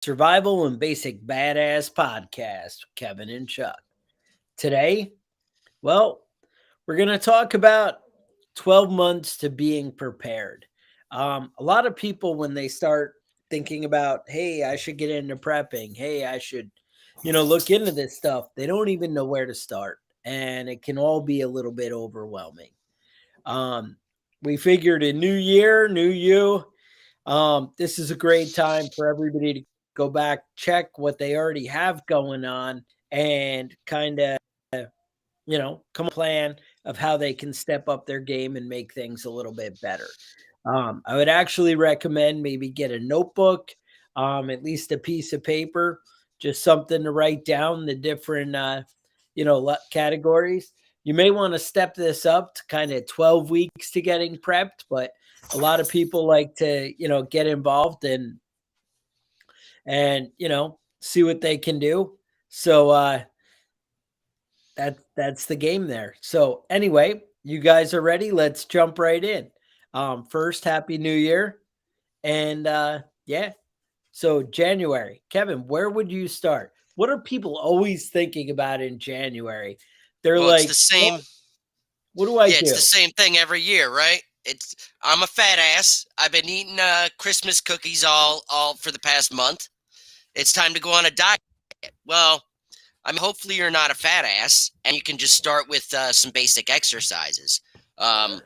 Survival and Basic Badass Podcast with Kevin and Chuck. Today, well, we're going to talk about 12 months to being prepared. A lot of people, when they start thinking about, hey, I should get into prepping, hey, I should, look into this stuff, they don't even know where to start. And it can all be a little bit overwhelming. Um, we figured a new year, new you. This is a great time for everybody to go back, check what they already have going on, and kind of, come up with a plan of how they can step up their game and make things a little bit better. I would actually recommend maybe get a notebook, at least a piece of paper, just something to write down the different, categories. You may want to step this up to kind of 12 weeks to getting prepped, but a lot of people like to, get involved and see what they can do. So that's the game there. So anyway, you guys are ready. Let's jump right in. First, happy new year. And yeah. So January. Kevin, where would you start? What are people always thinking about in January? They're Well, it's the like, same. what do I Yeah, it's the do? same thing every year, right? It's I'm a fat ass. I've been eating Christmas cookies all for the past month. It's time to go on a diet. Well, I mean, hopefully you're not a fat ass, and you can just start with some basic exercises. Um,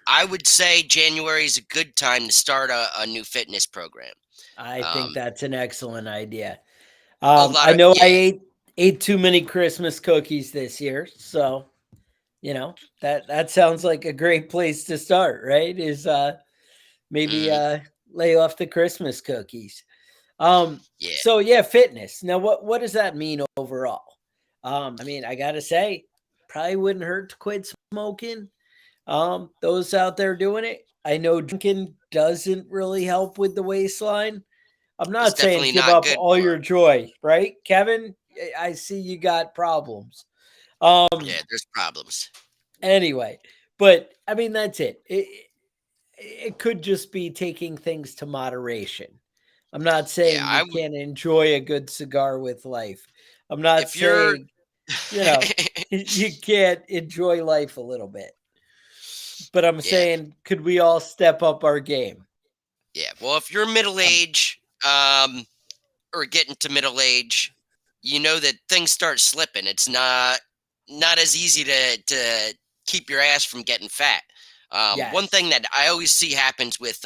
I would say January is a good time to start a new fitness program. I think Um, that's an excellent idea. a lot I of know I yeah, ate too many Christmas cookies this year, so that sounds like a great place to start, right? Is maybe hmm lay off the Christmas cookies. Um, yeah. so yeah, fitness. Now, what does that mean overall? I mean, I gotta say, probably wouldn't hurt to quit smoking. Those out there doing it, I know drinking doesn't really help with the waistline. I'm It's not saying definitely give not up good all for your it. joy, right, Kevin? I see you got problems. Um, Yeah, there's problems. anyway, but I mean that's it. It could just be taking things to moderation. I'm not Yeah, saying I you would can't enjoy a good cigar with life. I'm not if you're saying, you know, you can't enjoy life a little bit. But I'm yeah, saying, could we all step up our game? yeah. Well, if you're middle Um, age, or getting to middle age, you know that things start slipping. It's not as easy to keep your ass from getting fat. One thing yes, that I always see happens with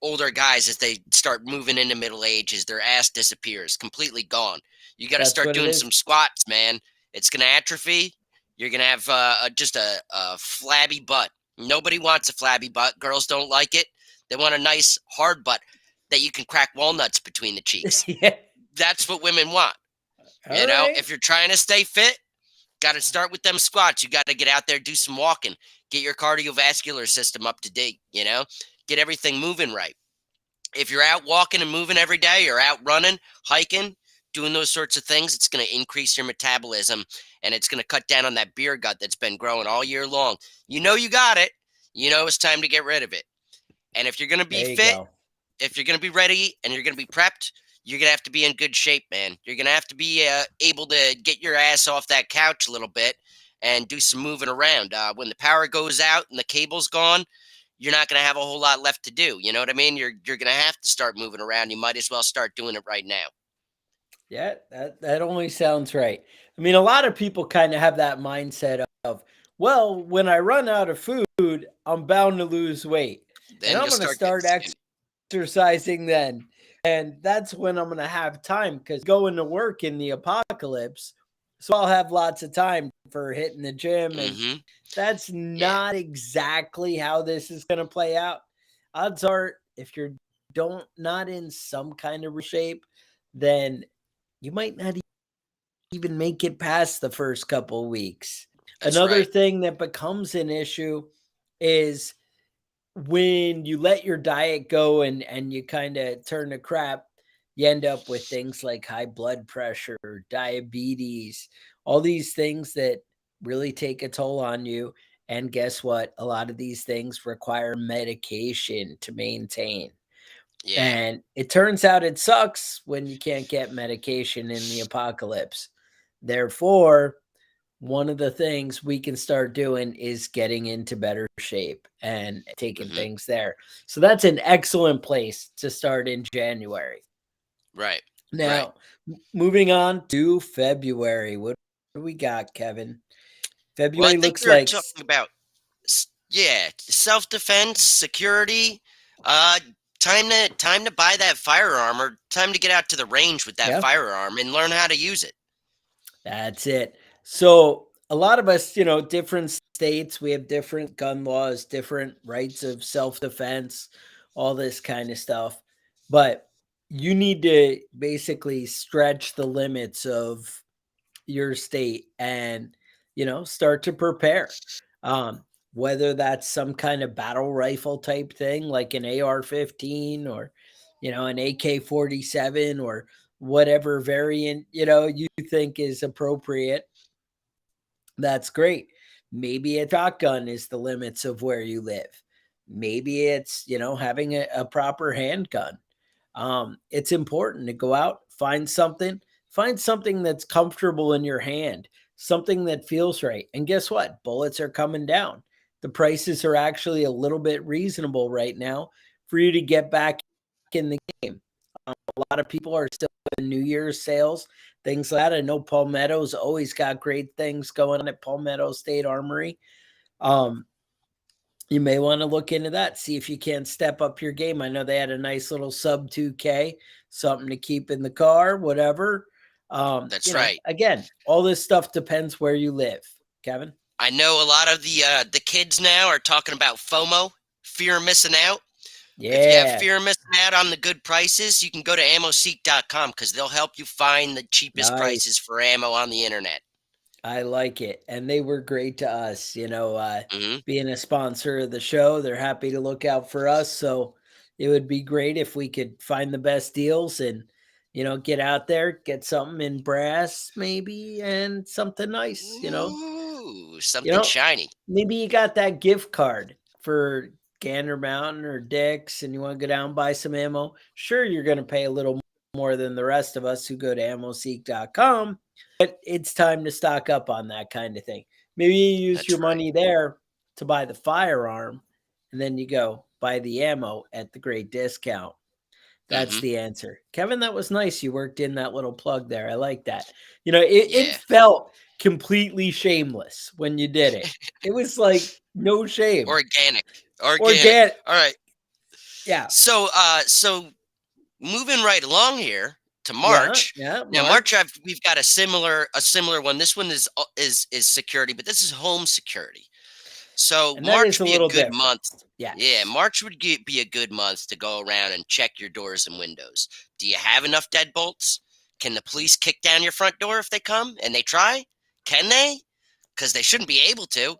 older guys as they start moving into middle age is their ass disappears, completely gone. You got to that's start what it doing is. some squats, man. It's gonna atrophy. You're gonna have just a flabby butt. Nobody wants a flabby butt. Girls don't like it. They want a nice hard butt that you can crack walnuts between the cheeks. Yeah. That's what women want. All right. If you're trying to stay fit, got to start with them squats. You got to get out there, do some walking, get your cardiovascular system up to date, get everything moving right. If you're out walking and moving every day, or out running, hiking, doing those sorts of things, it's going to increase your metabolism, and it's going to cut down on that beer gut that's been growing all year long. You got it. It's time to get rid of it. And if you're going to be There you fit, go. if you're going to be ready and you're going to be prepped, you're going to have to be in good shape, man. You're going to have to be able to get your ass off that couch a little bit and do some moving around. When the power goes out and the cable's gone, you're not going to have a whole lot left to do. You know what I mean? You're going to have to start moving around. You might as well start doing it right now. Yeah, that only sounds right. I mean, a lot of people kind of have that mindset of, well, when I run out of food, I'm bound to lose weight, and Then I'm you'll going to start getting start skinny. exercising then. And that's when I'm going to have time because going to work in the apocalypse. So I'll have lots of time for hitting the gym. And Mm-hmm. that's Yeah, not exactly how this is going to play out. Odds are, if you're don't not in some kind of shape, then you might not even make it past the first couple of weeks. that's Another right. thing that becomes an issue is when you let your diet go and you kind of turn to crap, you end up with things like high blood pressure, diabetes, all these things that really take a toll on you. And guess what? A lot of these things require medication to maintain. Yeah. And it turns out it sucks when you can't get medication in the apocalypse. Therefore, one of the things we can start doing is getting into better shape and taking Hmm. things there. So that's an excellent place to start in January. Right. Right. Now, moving on to February. What do we got, Kevin? Well, I February think looks we were like talking about yeah, self-defense, security. Uh, time to buy that firearm, or time to get out to the range with that yeah, firearm and learn how to use it. that's it. So a lot of us, different states, we have different gun laws, different rights of self-defense, all this kind of stuff. But you need to basically stretch the limits of your state and start to prepare. Whether that's some kind of battle rifle type thing like an AR-15 or an AK-47 or whatever variant you think is appropriate, that's great. Maybe a shotgun is the limits of where you live. Maybe it's having a proper handgun. It's important to go out, find something that's comfortable in your hand, something that feels right. And guess what? Bullets are coming down. The prices are actually a little bit reasonable right now for you to get back in the game. A lot of people are still in New Year's sales, things like that. I know Palmetto's always got great things going on at Palmetto State Armory. Um, you may want to look into that, see if you can step up your game. I know they had a nice little sub 2K, something to keep in the car, whatever. That's right. Again, all this stuff depends where you live, Kevin. I know a lot of the kids now are talking about FOMO, fear of missing out. If you have Yeah, fear of missing out on the good prices, you can go to ammoseek.com because they'll help you find the cheapest nice. prices for ammo on the internet. I like it. And they were great to us, Hmm. being a sponsor of the show. They're happy to look out for us. So it would be great if we could find the best deals and, get out there, get something in brass maybe and something nice, Ooh, you something know, shiny. maybe you got that gift card for Gander Mountain or Dick's and you want to go down and buy some ammo. Sure, you're going to pay a little more than the rest of us who go to ammoseek.com, but it's time to stock up on that kind of thing. Maybe you use That's your right. money there to buy the firearm and then you go buy the ammo at the great discount. That's Hmm. the answer. Kevin, that was nice. You worked in that little plug there. I like that. It Yeah. felt completely shameless when you did it. It was like no shame. Organic. Organic. Organic. All right. Yeah. So moving right along here to Yeah. March. Yeah. Now March, March. we've got a similar one. This one is security, but this is home security. So And that March is a would be a little good different. month. Yeah, Yes. March would be a good month to go around and check your doors and windows. Do you have enough deadbolts? Can the police kick down your front door if they come and they try? Can they? Because they shouldn't be able to.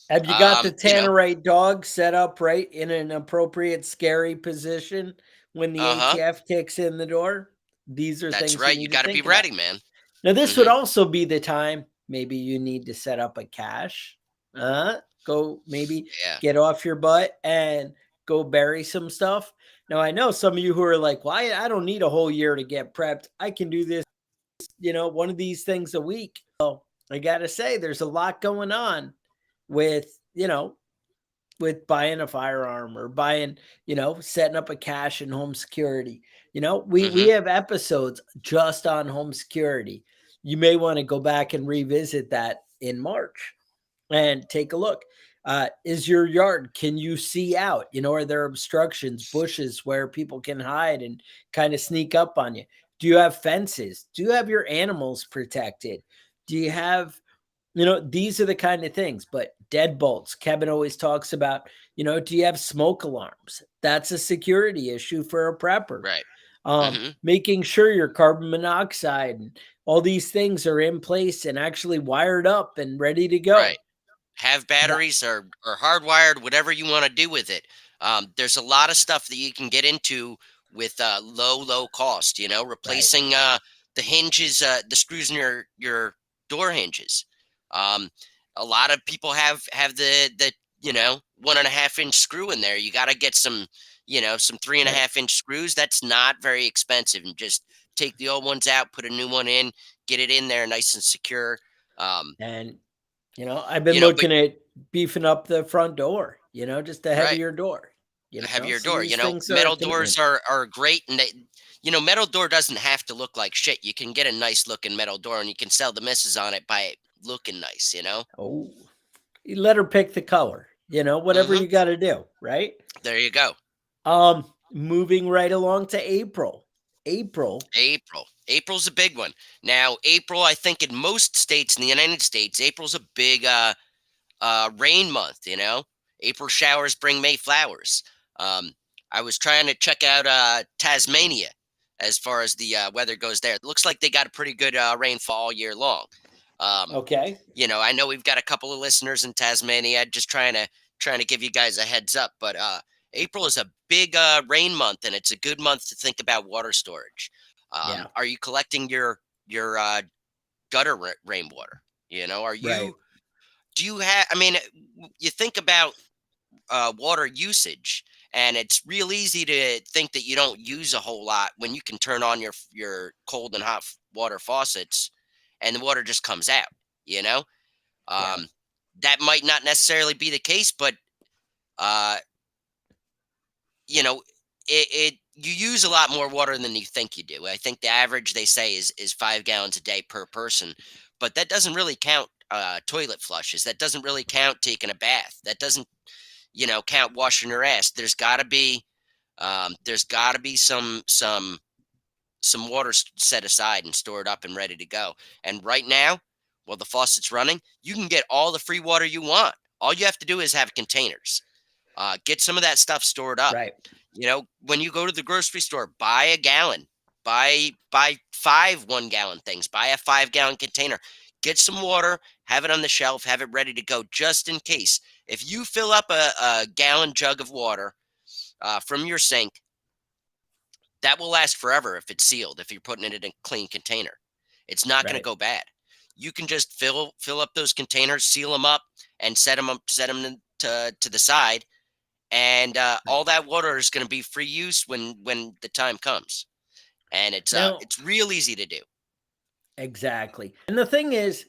Have you got the You know. Tannerite dog set up right in an appropriate scary position when the Uh huh. ATF kicks in the door? These are That's things you right. You need to got to be think about. ready, man. Now, this would Hmm. also be the time maybe you need to set up a cache. Go maybe Yeah. get off your butt and go bury some stuff. Now, I know some of you who are like, well, I don't need a whole year to get prepped. I can do this, one of these things a week. Well, I got to say, there's a lot going on with, with buying a firearm or buying, setting up a cache in home security. We Hmm. have episodes just on home security. You may want to go back and revisit that in March and take a look. Is your yard, can you see out? Are there obstructions, bushes where people can hide and kind of sneak up on you? Do you have fences? Do you have your animals protected? Do you have these are the kind of things, but deadbolts, Kevin always talks about, do you have smoke alarms? That's a security issue for a prepper. Right. Hmm. Making sure your carbon monoxide and all these things are in place and actually wired up and ready to go. Right. Have That batteries or hardwired, whatever you want to do with it. There's a lot of stuff that you can get into with low cost. right. Replacing the hinges, the screws in your door hinges. Um, a lot of people have the 1.5-inch screw in there. You got to get some. some 3.5-inch screws. That's not very expensive. And just take the old ones out, put a new one in, get it in there nice and secure. Um, And I've been but looking at beefing up the front door, just a right, heavier door, a heavier so door. these things are Metal doors convenient. are great, and metal door doesn't have to look like shit. You can get a nice looking metal door, and you can sell the misses on it by it looking nice. Oh, you let her pick the color, whatever Hmm. you got to do, right? There you go. Moving right along to April. April, April's a big one. Now, April, I think in most states in the United States, April's a big rain month. April showers bring May flowers. Um, I was trying to check out Tasmania as far as the weather goes there. It looks like they got a pretty good rainfall all year long. Um, okay, I know we've got a couple of listeners in Tasmania. Just trying to give you guys a heads up, but April is a big rain month, and it's a good month to think about water storage. yeah, Are you collecting your gutter rainwater? Are right, you do you have? I mean, you think about water usage, and it's real easy to think that you don't use a whole lot when you can turn on your cold and hot water faucets, and the water just comes out. You know, yeah. um, that might not necessarily be the case, but uh, you know, it you use a lot more water than you think you do. I think the average they say is 5 gallons a day per person, but that doesn't really count toilet flushes. That doesn't really count taking a bath. That doesn't count washing your ass. There's got to be some water set aside and stored up and ready to go. And right now, while the faucet's running, you can get all the free water you want. All you have to do is have containers. Get some of that stuff stored up. Right. When you go to the grocery store, buy a gallon, buy 5 1-gallon things, buy a 5-gallon container, get some water, have it on the shelf, have it ready to go just in case. If you fill up a gallon jug of water from your sink, that will last forever if it's sealed. If you're putting it in a clean container, it's not going to Right. go bad. You can just fill up those containers, seal them up, and set them to the side, and Right. all that water is going to be free use when the time comes, and it's Now, it's real easy to do. exactly. And the thing is,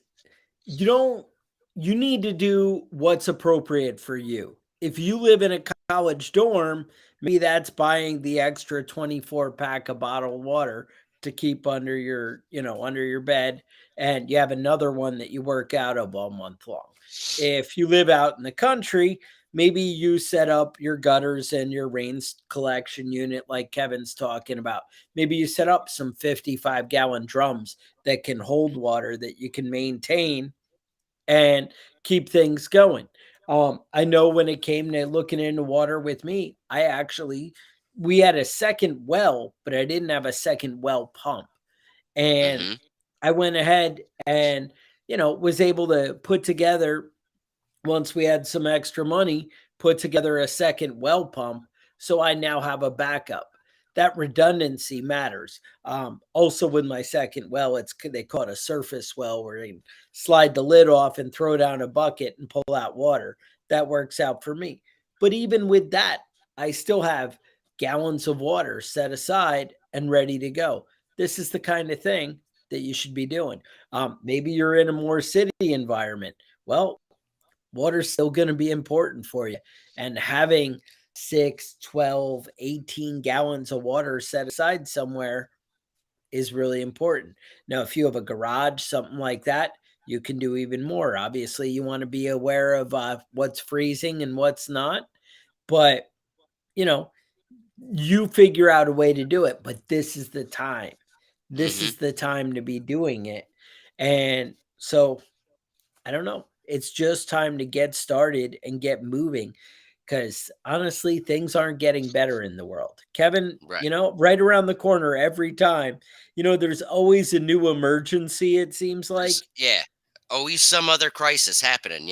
you don't you need to do what's appropriate for you. If you live in a college dorm, maybe that's buying the extra 24 pack of bottled water to keep under your bed, and you have another one that you work out of all month long. If you live out in the country, maybe you set up your gutters and your collection unit like Kevin's talking about. Maybe you set up some 55-gallon drums that can hold water that you can maintain and keep things going. I know when it came to looking into water with me, we had a second well, but I didn't have a second well pump. And Hmm. I went ahead and, was able to put together, once we had some extra money, put together a second well pump. So I now have a backup. That redundancy matters. Also, with my second well, they call it a surface well, where you can slide the lid off and throw down a bucket and pull out water. That works out for me. But even with that, I still have gallons of water set aside and ready to go. This is the kind of thing that you should be doing. Maybe you're in a more city environment. Well, water's still going to be important for you. And having 6, 12, 18 gallons of water set aside somewhere is really important. Now, if you have a garage, something like that, you can do even more. Obviously, you want to be aware of what's freezing and what's not. But, you know, you figure out a way to do it. But this is the time. This Hmm. is the time to be doing it. And so I don't know. It's just time to get started and get moving, because honestly, things aren't getting better in the world. Kevin, Right. right around the corner every time, there's always a new emergency, it seems There's like. yeah, always some other crisis happening.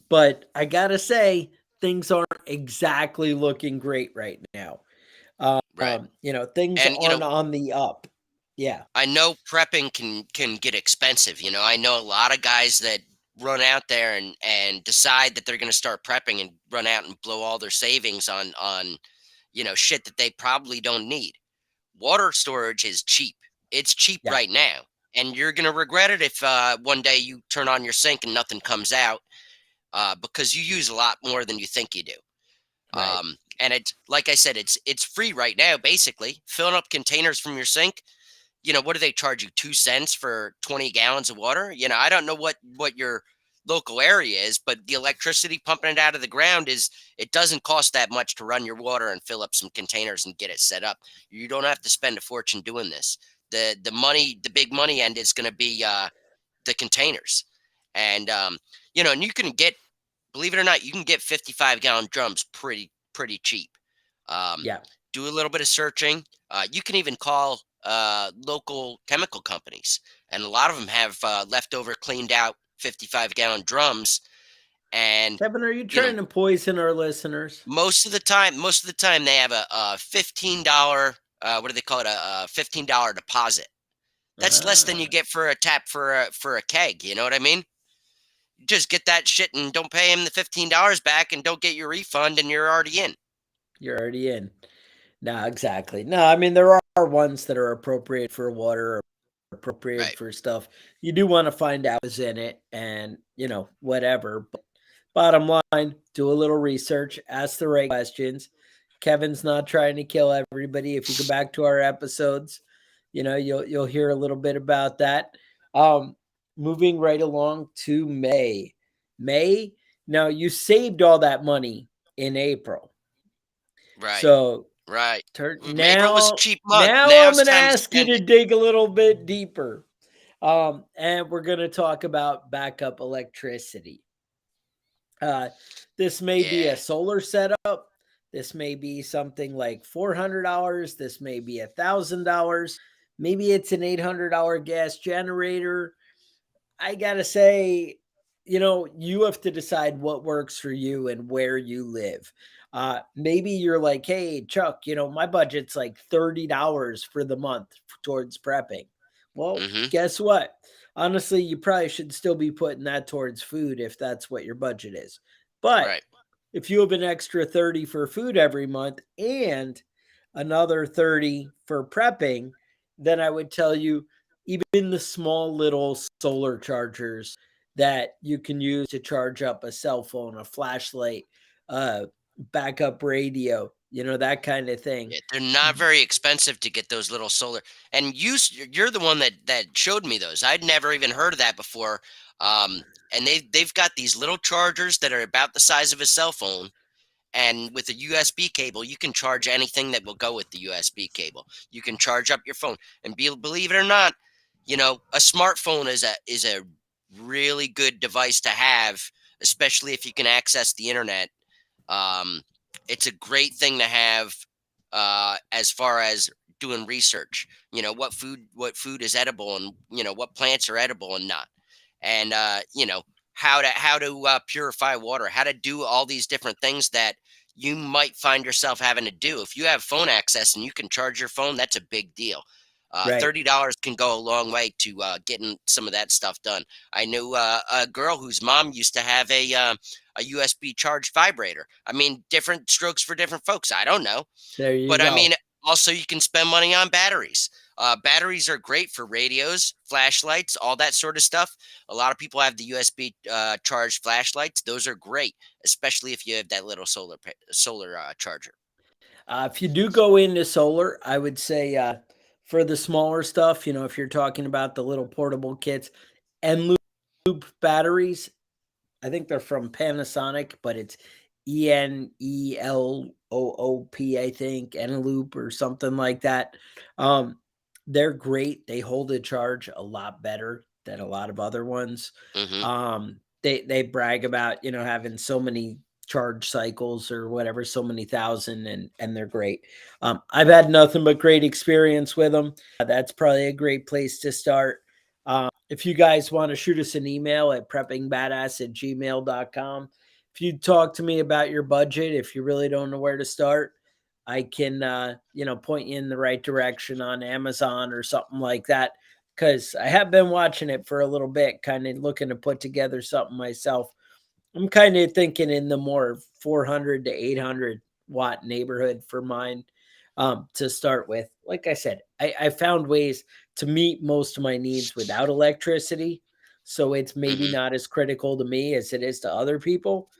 But I got to say, things aren't exactly looking great right now. Right. Things And aren't on the up. Yeah. I know prepping can get expensive. I know a lot of guys that run out there and decide that they're going to start prepping and run out and blow all their savings on shit that they probably don't need. Water storage is cheap. It's cheap Yeah. right now. And you're going to regret it if one day you turn on your sink and nothing comes out because you use a lot more than you think you do. Right. And it's like I said, it's free right now, basically. Filling up containers from your sink. What do they charge you? 2 cents for 20 gallons of water? I don't know what your local area is, but the electricity pumping it out of the ground it doesn't cost that much to run your water and fill up some containers and get it set up. You don't have to spend a fortune doing this. The big money end is going to be the containers. And and you can get, believe it or not, you can get 55-gallon drums pretty cheap. Yeah. Do a little bit of searching. You can even call local chemical companies, and a lot of them have leftover cleaned out 55-gallon drums. And Kevin, are you trying to poison our listeners? most of the time they have a $15 what do they call it, a $15 deposit. That's less than you get for a tap for a keg. You know what I mean? Just get that shit and don't pay him the $15 back and don't get your refund, and you're already in. You're already in. No, exactly. No, I mean, there are ones that are appropriate for water or appropriate Right. for stuff. You do want to find out what's in it and, whatever. But bottom line, do a little research, ask the right questions. Kevin's not trying to kill everybody. If you go back to our episodes, you'll hear a little bit about that. Moving right along to May. Now you saved all that money in April. Right. So right. now, April was a cheap month. now I'm going to time ask you to dig a little bit deeper. And we're going to talk about backup electricity. This may be a solar setup. This may be something like $400. This may be $1,000. Maybe it's an $800 gas generator. I got to say, you have to decide what works for you and where you live. Maybe you're like, hey, Chuck, my budget's like $30 for the month towards prepping. Well, guess what? Honestly, you probably should still be putting that towards food if that's what your budget is. But if you have an extra 30 for food every month and another 30 for prepping, then I would tell you, even the small little solar chargers that you can use to charge up a cell phone, a flashlight, backup radio, that kind of thing. Yeah, they're not very expensive to get those little solar. And you're the one that showed me those. I'd never even heard of that before. And they've got these little chargers that are about the size of a cell phone. And with a USB cable, you can charge anything that will go with the USB cable. You can charge up your phone. And believe it or not, a smartphone is a really good device to have, especially if you can access the internet. It's a great thing to have as far as doing research. What food is edible, and what plants are edible and not, and how to purify water, how to do all these different things that you might find yourself having to do. If you have phone access and you can charge your phone, that's a big deal. $30 can go a long way to getting some of that stuff done. I knew a girl whose mom used to have a USB charged vibrator. I mean, different strokes for different folks. I don't know. There you go. I mean, also you can spend money on batteries. Batteries are great for radios, flashlights, all that sort of stuff. A lot of people have the USB charged flashlights. Those are great, especially if you have that little solar charger. If you do go into solar, I would say for the smaller stuff, if you're talking about the little portable kits, Eneloop batteries, I think they're from Panasonic, but it's Eneloop, I think, Eneloop or something like that. They're great. They hold a charge a lot better than a lot of other ones. They brag about, having so many charge cycles or whatever, so many thousand, and they're great. I've had nothing but great experience with them. That's probably a great place to start. If you guys want to shoot us an email at preppingbadass@gmail.com. If you talk to me about your budget, if you really don't know where to start, I can, point you in the right direction on Amazon or something like that. Because I have been watching it for a little bit, kind of looking to put together something myself. I'm kind of thinking in the more 400 to 800 watt neighborhood for mine to start with. Like I said, I found ways to meet most of my needs without electricity. So it's maybe Hmm. not as critical to me as it is to other people.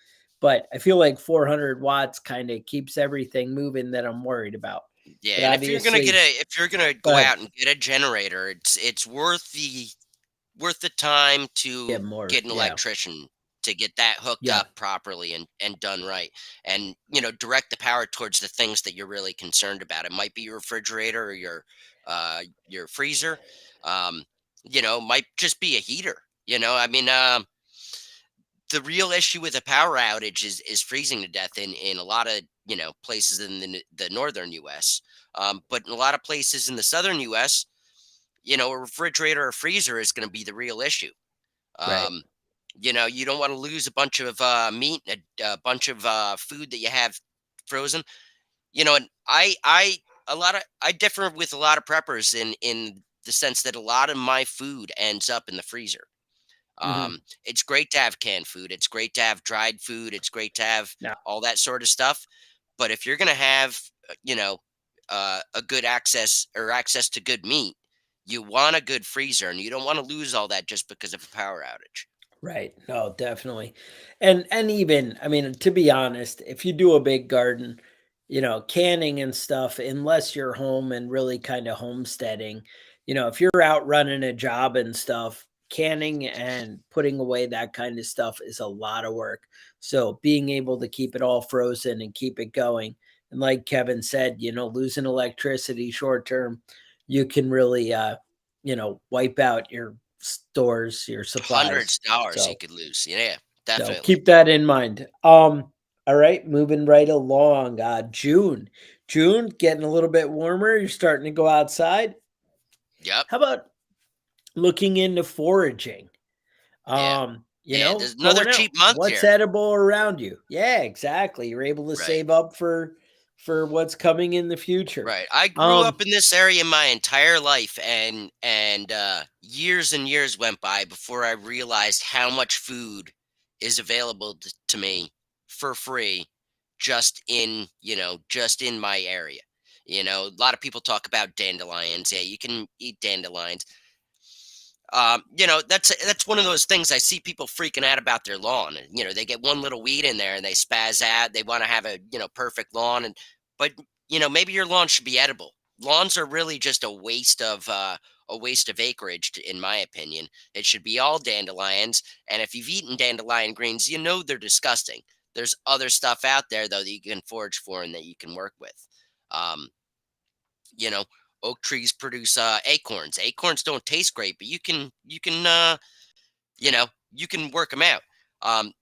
But I feel like 400 watts kind of keeps everything moving that I'm worried about. Yeah, But and obviously, if you're gonna go go ahead, out and get a generator, it's worth the time get to more. get an Yeah. electrician to get that hooked Yeah. up properly and done right, and direct the power towards the things that you're really concerned about. It might be your refrigerator or your freezer. um might just be a heater. I mean, the real issue with a power outage is freezing to death in a lot of places in the northern US. But in a lot of places in the southern US, a refrigerator or freezer is going to be the real issue. Right. um, you don't want to lose a bunch of meat, a bunch of food that you have frozen. And I differ with a lot of preppers in the sense that a lot of my food ends up in the freezer. Hmm. It's great to have canned food. It's great to have dried food. It's great to have Now, all that sort of stuff. But if you're gonna have, a good access to good meat, you want a good freezer, and you don't want to lose all that just because of a power outage. right. No, definitely. And even, I mean, to be honest, if you do a big garden, canning and stuff, unless you're home and really kind of homesteading, if you're out running a job and stuff, canning and putting away that kind of stuff is a lot of work. So being able to keep it all frozen and keep it going. And like Kevin said, losing electricity short term, you can really wipe out your stores, your supplies. Hundreds of dollars you So could lose. Yeah, so definitely. keep that in mind. All right, moving right along. June. June getting a little bit warmer. You're starting to go outside. Yep. How about looking into foraging? Yeah. Yeah. There's another Going cheap out. month What's here. edible around you? Yeah, exactly. You're able to Right. save up for what's coming in the future. Right. I grew Um, up in this area my entire life, and years and years went by before I realized how much food is available to me for free just in my area. A lot of people talk about dandelions. Yeah, you can eat dandelions. That's one of those things I see people freaking out about their lawn. And, they get one little weed in there and they spaz out. They want to have a perfect lawn, and but maybe your lawn should be edible. Lawns are really just a waste of acreage, in my opinion. It should be all dandelions, and if you've eaten dandelion greens, they're disgusting. There's other stuff out there though that you can forage for and that you can work with. Um, you know Oak trees produce acorns. Acorns don't taste great, but you can work them out.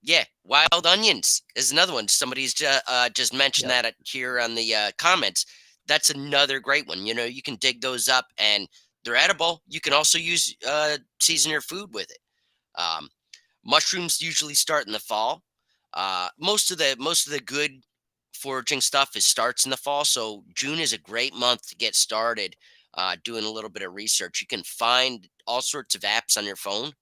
Yeah, wild onions is another one. Somebody's just mentioned yep. that here on the comments. That's another great one. You can dig those up and they're edible. You can also use season your food with it. um, Mushrooms usually start in the fall. Most of the good foraging stuff is starts in the fall. So June is a great month to get started doing a little bit of research. You can find all sorts of apps on your phone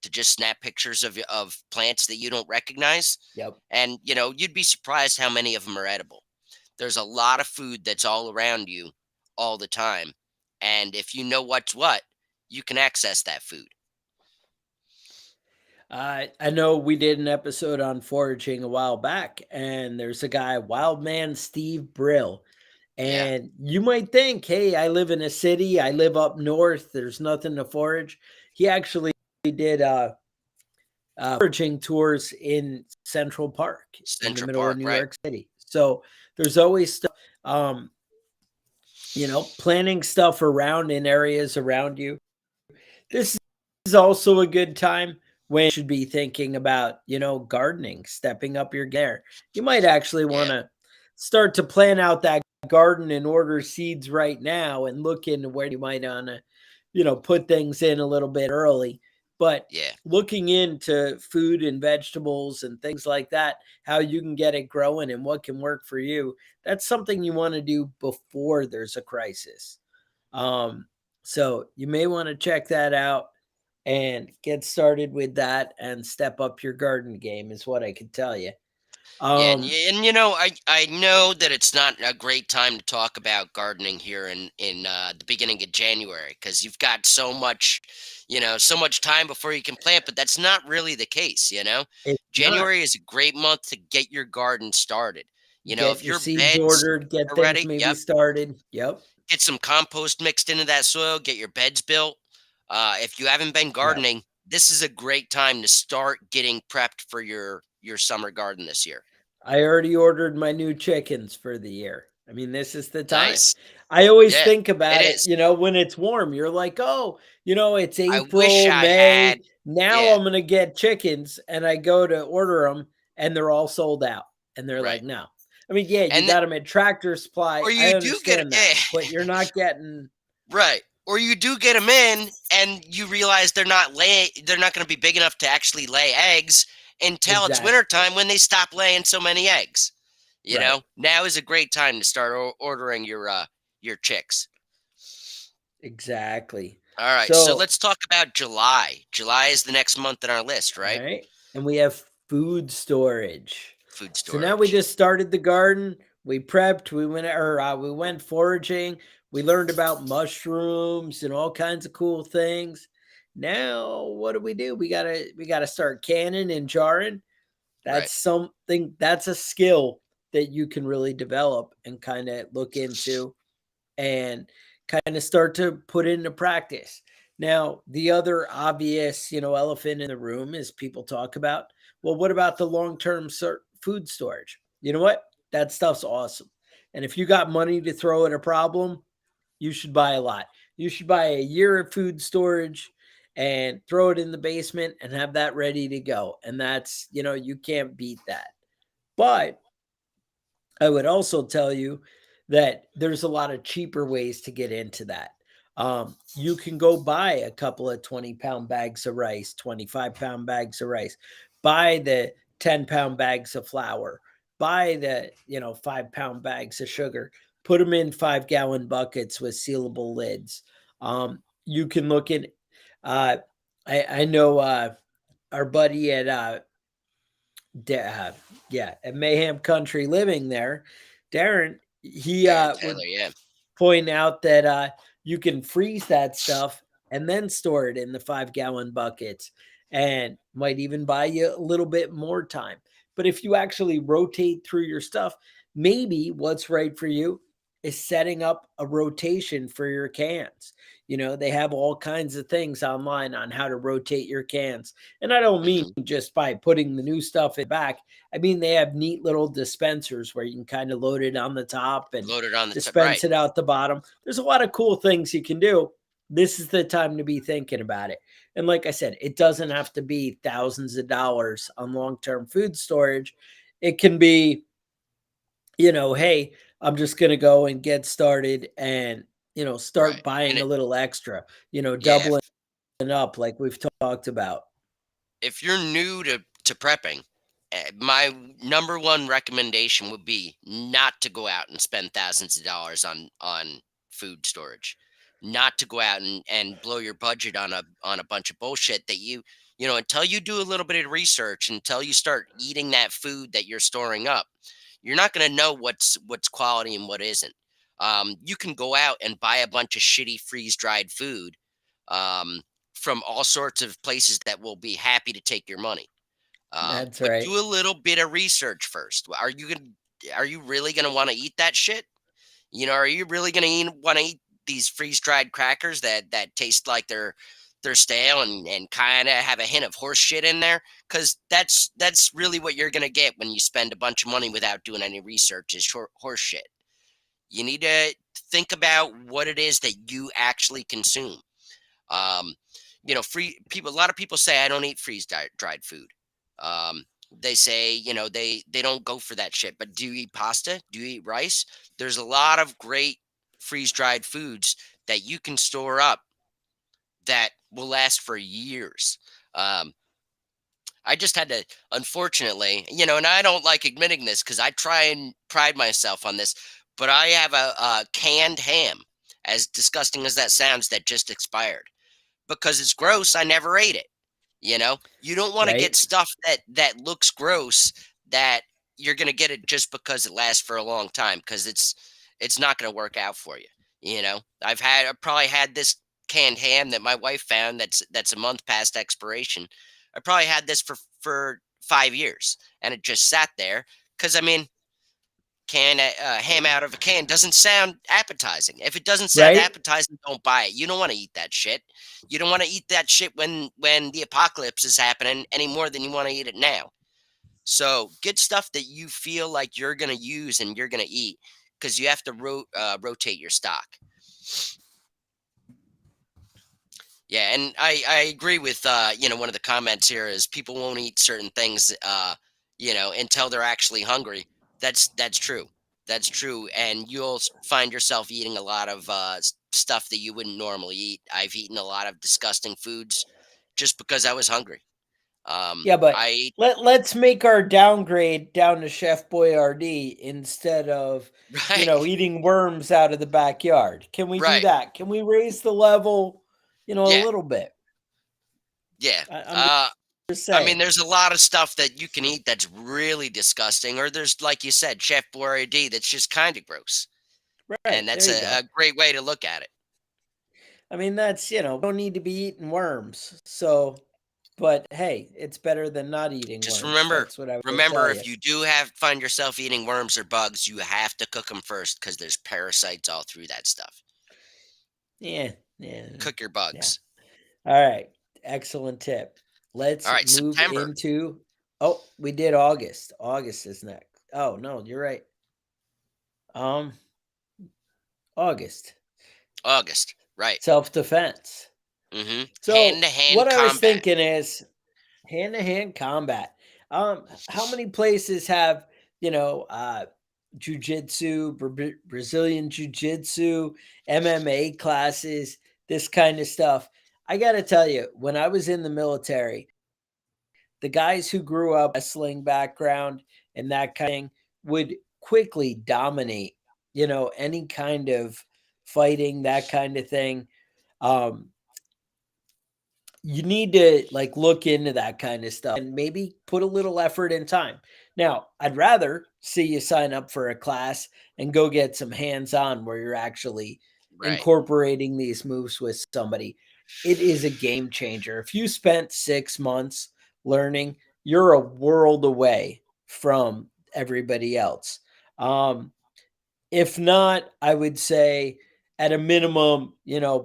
to just snap pictures of plants that you don't recognize, Yep. and you'd be surprised how many of them are edible. There's a lot of food that's all around you all the time, and if you know what's what, you can access that food. I know we did an episode on foraging a while back, and there's a guy, Wildman Steve Brill. Yeah. And you might think, hey, I live in a city, I live up north, there's nothing to forage. He actually did foraging tours in Central Park in the Central middle of Park, New right? York City. So there's always stuff, planting stuff around in areas around you. This is also a good time when you should be thinking about, gardening, stepping up your gear. You might actually want Yeah. to start to plan out that garden and order seeds right now and look into where you might want to, put things in a little bit early. But Yeah. looking into food and vegetables and things like that, how you can get it growing and what can work for you, that's something you want to do before there's a crisis. Um, so you may want to check that out and get started with that and step up your garden game is what I can tell you. Yeah, Um, I know that it's not a great time to talk about gardening here in the beginning of January because you've got so much, so much time before you can plant, but that's not really the case, you know? it's not. January is a great month to get your garden started. Get If your your seeds beds ordered, get are things ready, maybe yep, started. Yep. get some compost mixed into that soil, get your beds built. If you haven't been Yeah. gardening, this is a great time to start getting prepped for your summer garden this year. I already ordered my new chickens for the year. I mean, this is the time. Nice. I always Yeah, think it about it, is. when it's warm, you're like, oh, it's I wish April, I May. had Now yeah, I'm going to get chickens. And I go to order them and they're all sold out. And they're right. like, no. I mean, yeah, you And got them at Tractor Supply. or I you do get understand that. But you're not getting right. Or you do get them in and you realize they're not going to be big enough to actually lay eggs until it's exactly wintertime when they stop laying so many eggs. right. Now is a great time to start ordering your chicks. Exactly. All right, so So, let's talk about July. July is the next month on our list, all right? right. And we have food storage. Food So now we storage. just started the garden. We prepped. We went foraging. We learned about mushrooms and all kinds of cool things. Now what do? We gotta start canning and jarring. Right. That's something. That's a skill that you can really develop and kind of look into and kind of start to put into practice. Now, the other obvious, elephant in the room is people talk about, well, what about the long-term food storage? You know what? That stuff's awesome. And if you got money to throw at a problem, you should buy a lot. You should buy a year of food storage and throw it in the basement and have that ready to go. And that's, you can't beat that. But I would also tell you that there's a lot of cheaper ways to get into that. You can go buy a couple of 20-pound bags of rice, 25-pound bags of rice, buy the 10-pound bags of flour, buy the, 5-pound bags of sugar, put them in 5-gallon buckets with sealable lids. You can look in, uh, I know our buddy at yeah, at Mayhem Country Living there, Darren, he Darren would Taylor, yeah. point out that you can freeze that stuff and then store it in the 5-gallon buckets and might even buy you a little bit more time. But if you actually rotate through your stuff, maybe what's right for you is setting up a rotation for your cans. They have all kinds of things online on how to rotate your cans. And I don't mean Hmm. just by putting the new stuff in back. I mean, they have neat little dispensers where you can kind of load it on the top and Loaded on the top, dispense right. it out the bottom. There's a lot of cool things you can do. This is the time to be thinking about it. And like I said, it doesn't have to be thousands of dollars on long term food storage. It can be, hey, I'm just going to go and get started and, start Right. And buying a little extra, yeah, doubling up like we've talked about. if you're new to prepping, my number one recommendation would be not to go out and spend thousands of dollars on food storage, not to go out and blow your budget on a bunch of bullshit that until you do a little bit of research, until you start eating that food that you're storing up, you're not going to know what's quality and what isn't. You can go out and buy a bunch of shitty freeze dried food. Um, from all sorts of places that will be happy to take your money. That's But right. do a little bit of research first. Are you really gonna want to eat that shit? Are you really gonna want to eat these freeze dried crackers that taste like they're stale and kind of have a hint of horse shit in there? Because that's really what you're gonna get when you spend a bunch of money without doing any research is horse shit. You need to think about what it is that you actually consume. Um, free people. A lot of people say I don't eat dried food. Um, they say they don't go for that shit. But do you eat pasta? Do you eat rice? There's a lot of great freeze dried foods that you can store up that will last for years. Um, I just had to, unfortunately, and I don't like admitting this because I try and pride myself on this, but I have a canned ham, as disgusting as that sounds, that just expired because it's gross. I never ate it. You don't want to get Right. stuff that looks gross that you're going to get it just because it lasts for a long time, because it's not going to work out for you. You know, I've probably had this canned ham that my wife found that's a month past expiration. I probably had this for 5 years, and it just sat there because, I mean, ham out of a can doesn't sound appetizing. If it doesn't sound Right? appetizing, don't buy it. You don't want to eat that shit. You don't want to eat that shit when the apocalypse is happening any more than you want to eat it now. So get stuff that you feel like you're gonna use and you're gonna eat, because you have to rotate your stock. Yeah, and I agree with one of the comments here is people won't eat certain things until they're actually hungry. That's true. That's true, and you'll find yourself eating a lot of stuff that you wouldn't normally eat. I've eaten a lot of disgusting foods just because I was hungry. Yeah, but I ate let's make our downgrade down to Chef Boyardee instead of, right, eating worms out of the backyard. Can we do right, that? Can we raise the level, a yeah, little bit? yeah. I'm just I mean, saying. there's a lot of stuff that you can eat that's really disgusting, or there's, like you said, Chef Boyardee that's just kind of gross, and Right. that's There you a go. great way to look at it. I mean, that's, don't need to be eating worms. So, but hey, it's better than not eating Just worms. remember, That's what I will remember, tell you. if you do find yourself eating worms or bugs, you have to cook them first because there's parasites all through that stuff. Yeah. Yeah. Cook your Yeah. bugs. All right. Excellent tip. All Let's right, move September, into. Oh, we did August. August is next. Oh, no, you're right. Um, August. August, right? Self-defense. Hand So, to hand what I was combat. thinking is hand-to-hand combat. How many places have, jiu-jitsu, Brazilian jiu-jitsu, MMA classes, this kind of stuff? I got to tell you, when I was in the military, the guys who grew up wrestling background and that kind of thing would quickly dominate, any kind of fighting, that kind of thing. Um, you need to like look into that kind of stuff and maybe put a little effort and time. Now, I'd rather see you sign up for a class and go get some hands on where you're actually Right. incorporating these moves with somebody. It is a game changer. If you spent 6 months learning, you're a world away from everybody else. Um, if not, I would say at a minimum,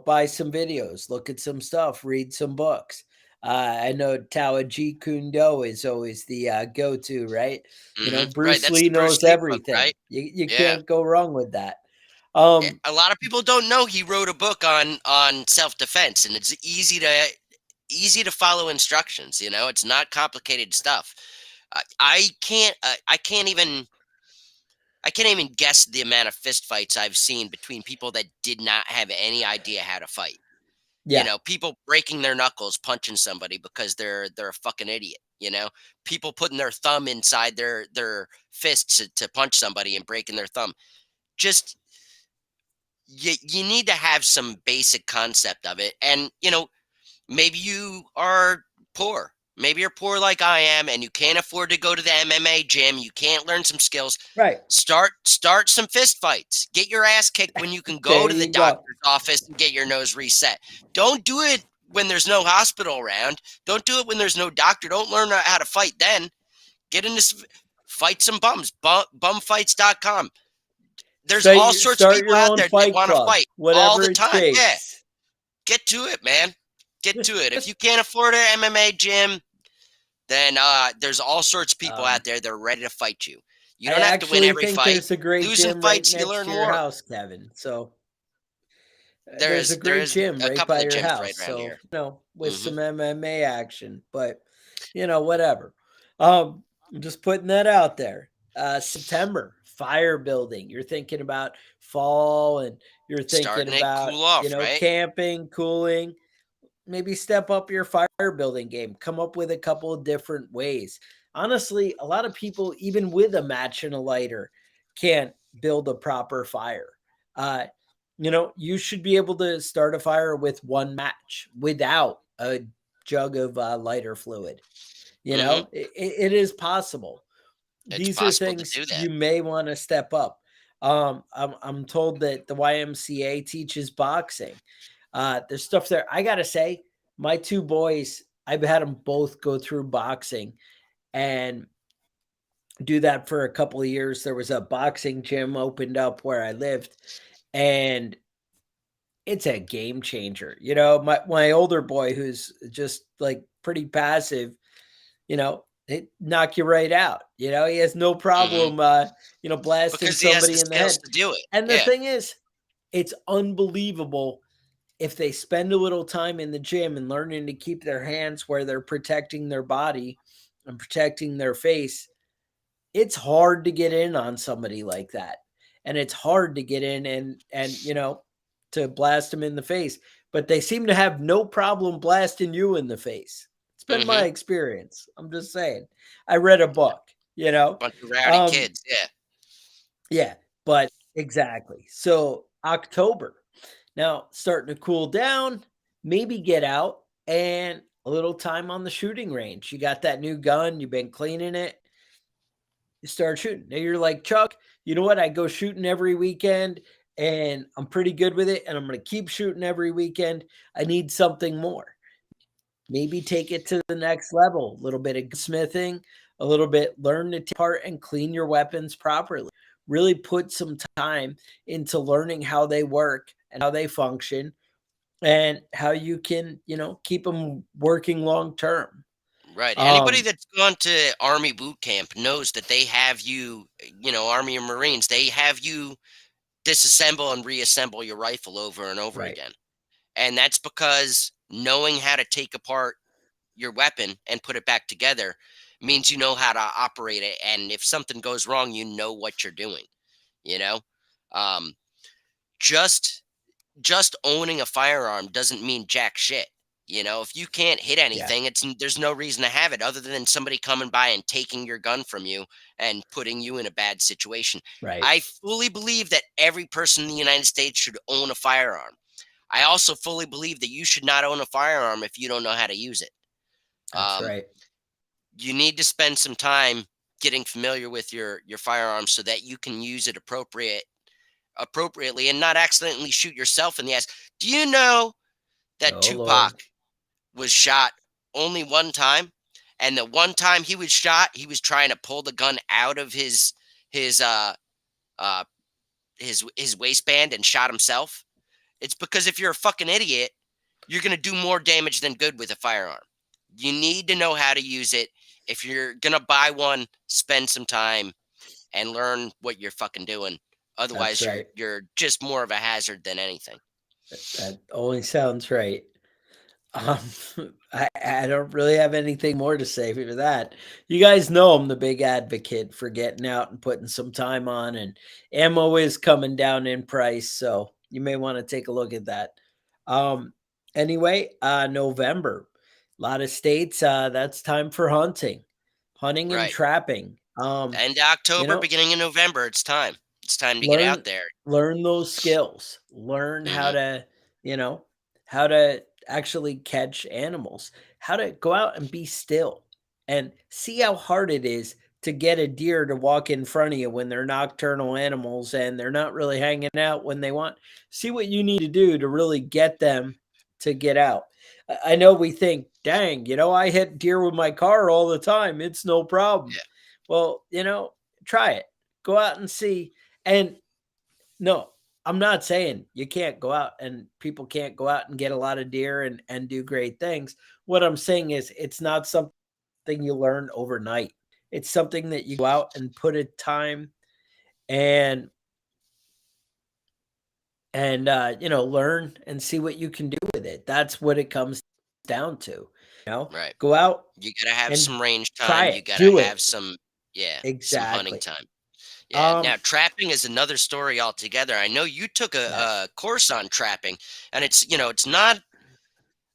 buy some videos, look at some stuff, read some books. I know Tao Jeet Kune Do is always the go-to, right? Right. Bruce That's Lee the Bruce knows Lee book, everything. right? You Yeah. can't go wrong with that. A lot of people don't know he wrote a book on self defense, and it's easy to follow instructions. It's not complicated stuff. I can't even guess the amount of fist fights I've seen between people that did not have any idea how to fight. Yeah, People breaking their knuckles, punching somebody because they're a fucking idiot. People putting their thumb inside their fists to punch somebody and breaking their thumb. Just you need to have some basic concept of it, and maybe you are poor. Maybe you're poor like I am, and you can't afford to go to the MMA gym. You can't learn some skills. right. Start some fist fights. Get your ass kicked when you can go There to the you go. doctor's office and get your nose reset. Don't do it when there's no hospital around. Don't do it when there's no doctor. Don't learn how to fight then. Get in this, fight some bums. Bumfights.com. There's all sorts of Start people your out own there that fight want to club, fight all whatever the it time. Yeah, takes. get to it, man. Get to it. If you can't afford an MMA gym, then there's all sorts of people Um, out there that are ready to fight you. You I don't have to win actually every think fight. there's a great Losing gym right fights, you next learn to your more. house, Kevin. So There there's a is there great is gym a right couple by of your gyms house. right around So, here. with hmm some MMA action, but whatever. Um, I'm just putting that out there. September, fire building. You're thinking about fall and you're thinking Starting it about, cool off, right? camping, cooling. Maybe step up your fire building game. Come up with a couple of different ways. Honestly, a lot of people, even with a match and a lighter, can't build a proper fire. Uh, you should be able to start a fire with one match without a jug of lighter fluid. hmm It is possible. It's these are possible to things do that. you may want to step up. I'm told that the YMCA teaches boxing. There's stuff there. I gotta say, my two boys, I've had them both go through boxing and do that for a couple of years. There was a boxing gym opened up where I lived, and it's a game changer. My older boy, who's just like pretty passive, it knock you right out. He has no Hmm. problem, blasting Because he has the somebody in the skills head. to do it. And the Yeah. thing is, it's unbelievable if they spend a little time in the gym and learning to keep their hands where they're protecting their body and protecting their face. It's hard to get in on somebody like that. And it's hard to get in and to blast them in the face. But they seem to have no problem blasting you in the face. It's been my Hmm. experience. I'm just saying. I read a book, you know. Bunch of rowdy Um, kids. Yeah. yeah, but exactly. So October. Now starting to cool down, maybe get out and a little time on the shooting range. You got that new gun, you've been cleaning it, you start shooting. Now you're like, Chuck, you know what? I go shooting every weekend and I'm pretty good with it and I'm going to keep shooting every weekend. I need something more. Maybe take it to the next level. A little bit of smithing, a little bit learn to take apart and clean your weapons properly. Really put some time into learning how they work and how they function and how you can, keep them working long term. Right. Anybody Um, that's gone to Army boot camp knows that they have you, Army or Marines, they have you disassemble and reassemble your rifle over and over right. again. And that's because knowing how to take apart your weapon and put it back together means you know how to operate it. And if something goes wrong, you know what you're doing, you know? Um, just just owning a firearm doesn't mean jack shit. If you can't hit Yeah. anything, there's no reason to have it other than somebody coming by and taking your gun from you and putting you in a bad situation. Right. I fully believe that every person in the United States should own a firearm. I also fully believe that you should not own a firearm if you don't know how to use it. That's Um, right. you need to spend some time getting familiar with your firearm so that you can use it appropriately and not accidentally shoot yourself in the ass. Do you know that Oh Tupac Lord. was shot only one time, and the one time he was shot, he was trying to pull the gun out of his uh his waistband and shot himself? It's because if you're a fucking idiot, you're gonna do more damage than good with a firearm. You need to know how to use it. If you're gonna buy one, spend some time and learn what you're fucking doing. That's Otherwise, you're right. you're just more of a hazard than anything. That only sounds right. Um, I don't really have anything more to say for that. You guys know I'm the big advocate for getting out and putting some time on, and ammo is coming down in price, so you may want to take a look at that. Um, anyway, November, a lot of states, that's time for hunting and Right. trapping. End of You October, know, beginning of November, it's time. It's time to get out learn there. learn those skills. Learn how Mhm. to, you know, how to actually catch animals, how to go out and be still and see how hard it is to get a deer to walk in front of you when they're nocturnal animals and they're not really hanging out when they want. See what you need to do to really get them to get out. I know we think, dang, I hit deer with my car all the time. It's no problem. Yeah. Well, try it. Go out and see. And no, I'm not saying you can't go out and people can't go out and get a lot of deer and do great things. What I'm saying is it's not something you learn overnight. It's something that you go out and put in time and learn and see what you can do with it. That's what it comes down to. Right. Go out You gotta have and some range try time. You it. gotta Do have it. some hunting Exactly. time. Yeah. Um Now, trapping is another story altogether. I know you took yes. a course on trapping, and it's not.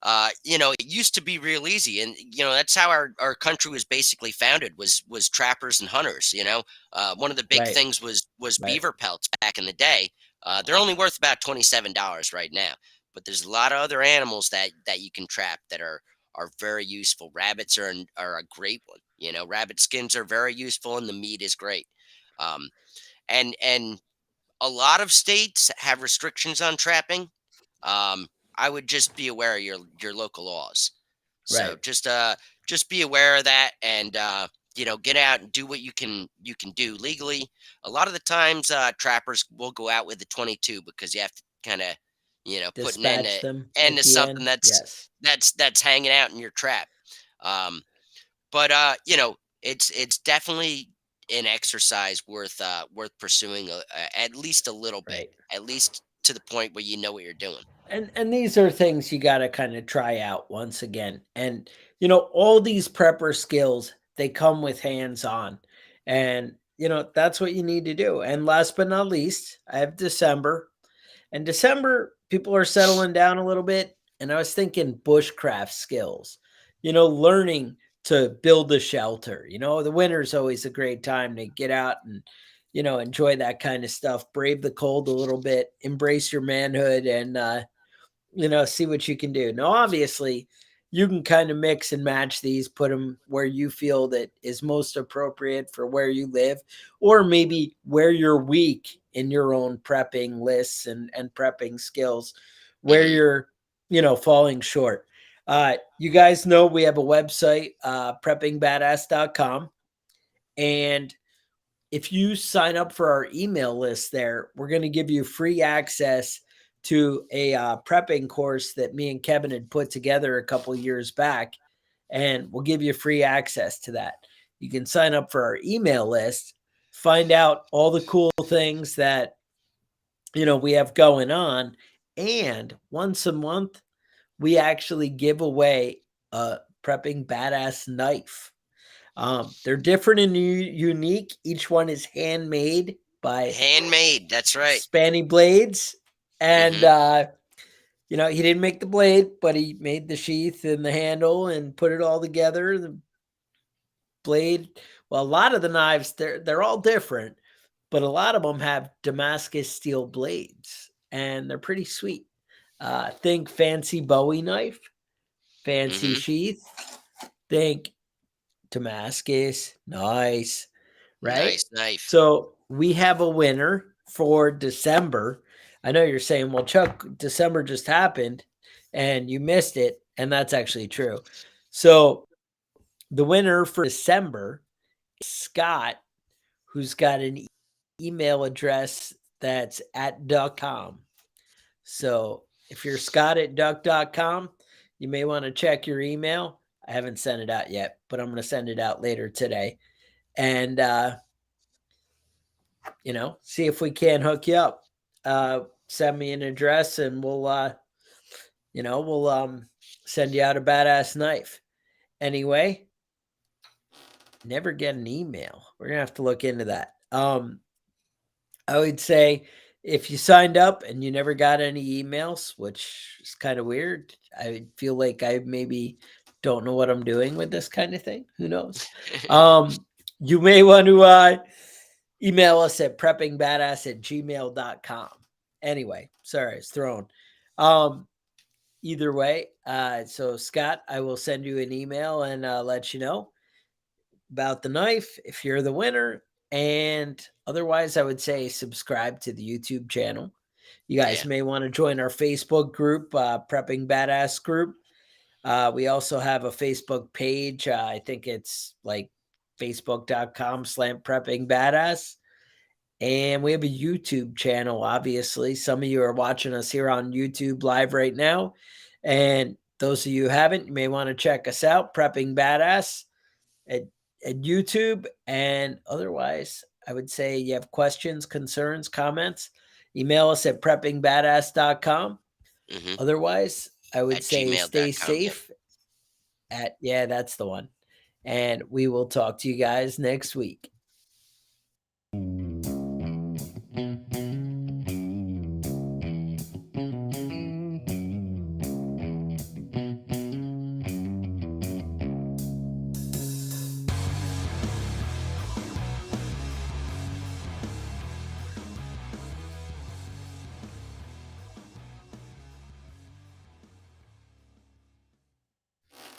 It used to be real easy, and that's how our country was basically founded was trappers and hunters. One of the big Right. things was Right. beaver pelts back in the day. They're only worth about $27 right now, but there's a lot of other animals that you can trap that are very useful. Rabbits are a great one. You know, rabbit skins are very useful, and the meat is great. Um, and a lot of states have restrictions on trapping. I would just be aware of your local laws. So Right. just be aware of that, and you know, get out and do what you can do legally. A lot of the times trappers will go out with the 22 because you have to kind of, you know, put an Dispatch them end at to the something end. Yes. that's hanging out in your trap. Um but you know, it's definitely an exercise worth pursuing at least a little bit, Right. at least to the point where you know what you're doing. And these are things you got to kind of try out once again. And all these prepper skills, they come with hands on. And that's what you need to do. And last but not least, I have December. And December, people are settling down a little bit. And I was thinking bushcraft skills, learning to build a shelter. The winter's always a great time to get out and, enjoy that kind of stuff, brave the cold a little bit, embrace your manhood, and, see what you can do. Now, obviously, you can kind of mix and match these, put them where you feel that is most appropriate for where you live, or maybe where you're weak in your own prepping lists and prepping skills, where Hmm. you're, falling short. You guys know we have a website, preppingbadass.com. And if you sign up for our email list there, we're going to give you free access to a prepping course that me and Kevin had put together a couple years back, and we'll give you free access to that. You can sign up for our email list, find out all the cool things that we have going on, and once a month we actually give away a prepping badass knife. They're different and unique. Each one is handmade by Handmade, that's right. Spanny Blades. And, Hmm. he didn't make the blade, but he made the sheath and the handle and put it all together. The blade, well, a lot of the knives, they're all different, but a lot of them have Damascus steel blades, and they're pretty sweet. Think fancy Bowie knife, fancy Hmm. sheath. Think Damascus, nice, right? Nice knife. So we have a winner for December. I know you're saying, well, Chuck, December just happened and you missed it. And that's actually true. So the winner for December is Scott, who's got an email address that's at duck.com. So if you're Scott at duck.com, you may want to check your email. I haven't sent it out yet, but I'm going to send it out later today. And see if we can hook you up. Send me an address and we'll send you out a badass knife. Anyway, never get an email. We're gonna have to look into that. I would say if you signed up and you never got any emails, which is kind of weird, I feel like I maybe don't know what I'm doing with this kind of thing. Who knows? You may want to email us at preppingbadass@gmail.com. Anyway, sorry, it's thrown. Either way, so Scott, I will send you an email and let you know about the knife if you're the winner. And otherwise, I would say subscribe to the YouTube channel. You guys Yeah. may want to join our Facebook group, Prepping Badass Group. We also have a Facebook page. I think it's like facebook.com/prepping badass. And we have a YouTube channel, obviously. Some of you are watching us here on YouTube live right now. And those of you who haven't, you may want to check us out, Prepping Badass at, at YouTube. And otherwise, I would say you have questions, concerns, comments, email us at preppingbadass.com. Hmm. Otherwise, I would At say stay gmail.com. Yep. safe yeah, that's the one. And we will talk to you guys next week.